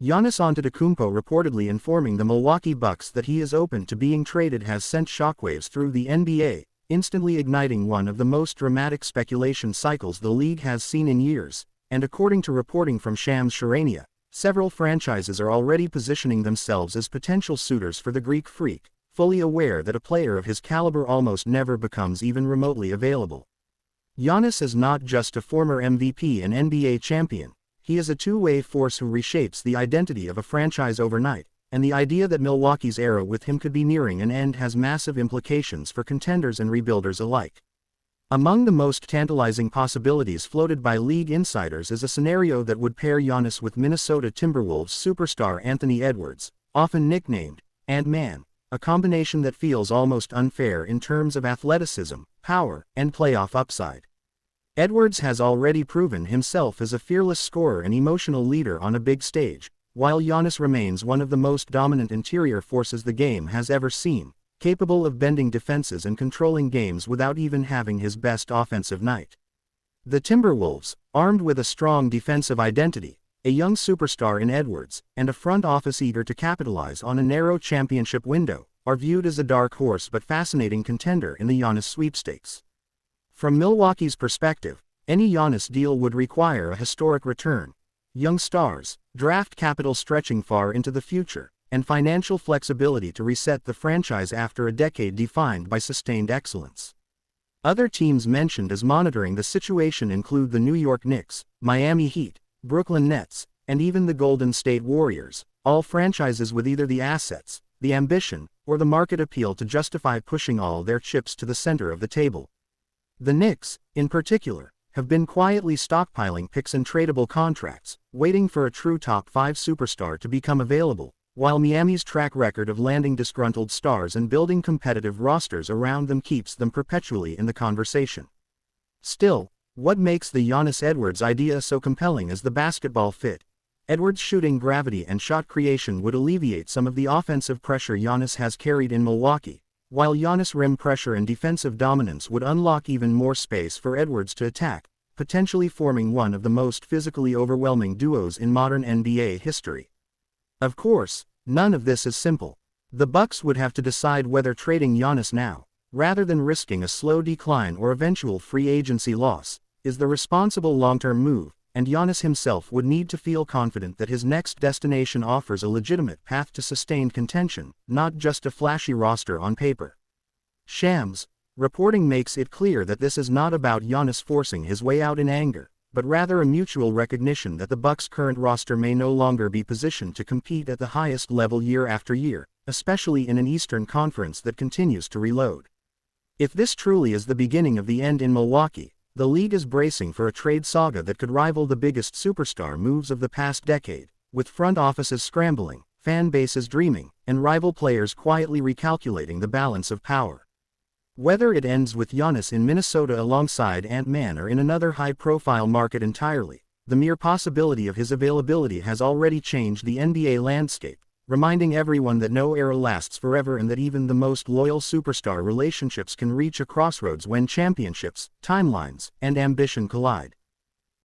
Giannis Antetokounmpo reportedly informing the Milwaukee Bucks that he is open to being traded has sent shockwaves through the NBA, instantly igniting one of the most dramatic speculation cycles the league has seen in years, and according to reporting from Shams Charania, several franchises are already positioning themselves as potential suitors for the Greek Freak, fully aware that a player of his caliber almost never becomes even remotely available. Giannis is not just a former MVP and NBA champion. He is a two-way force who reshapes the identity of a franchise overnight, and the idea that Milwaukee's era with him could be nearing an end has massive implications for contenders and rebuilders alike. Among the most tantalizing possibilities floated by league insiders is a scenario that would pair Giannis with Minnesota Timberwolves superstar Anthony Edwards, often nicknamed Ant Man, a combination that feels almost unfair in terms of athleticism, power, and playoff upside. Edwards has already proven himself as a fearless scorer and emotional leader on a big stage, while Giannis remains one of the most dominant interior forces the game has ever seen, capable of bending defenses and controlling games without even having his best offensive night. The Timberwolves, armed with a strong defensive identity, a young superstar in Edwards, and a front office eager to capitalize on a narrow championship window, are viewed as a dark horse but fascinating contender in the Giannis sweepstakes. From Milwaukee's perspective, any Giannis deal would require a historic return, young stars, draft capital stretching far into the future, and financial flexibility to reset the franchise after a decade defined by sustained excellence. Other teams mentioned as monitoring the situation include the New York Knicks, Miami Heat, Brooklyn Nets, and even the Golden State Warriors, all franchises with either the assets, the ambition, or the market appeal to justify pushing all their chips to the center of the table. The Knicks, in particular, have been quietly stockpiling picks and tradable contracts, waiting for a true top 5 superstar to become available, while Miami's track record of landing disgruntled stars and building competitive rosters around them keeps them perpetually in the conversation. Still, what makes the Giannis Edwards idea so compelling is the basketball fit. Edwards' shooting gravity and shot creation would alleviate some of the offensive pressure Giannis has carried in Milwaukee, while Giannis' rim pressure and defensive dominance would unlock even more space for Edwards to attack, potentially forming one of the most physically overwhelming duos in modern NBA history. Of course, none of this is simple. The Bucks would have to decide whether trading Giannis now, rather than risking a slow decline or eventual free agency loss, is the responsible long-term move, and Giannis himself would need to feel confident that his next destination offers a legitimate path to sustained contention, not just a flashy roster on paper. Shams' reporting makes it clear that this is not about Giannis forcing his way out in anger, but rather a mutual recognition that the Bucks' current roster may no longer be positioned to compete at the highest level year after year, especially in an Eastern Conference that continues to reload. If this truly is the beginning of the end in Milwaukee, the league is bracing for a trade saga that could rival the biggest superstar moves of the past decade, with front offices scrambling, fan bases dreaming, and rival players quietly recalculating the balance of power. Whether it ends with Giannis in Minnesota alongside Ant Man or in another high-profile market entirely, the mere possibility of his availability has already changed the NBA landscape, reminding everyone that no era lasts forever and that even the most loyal superstar relationships can reach a crossroads when championships, timelines, and ambition collide.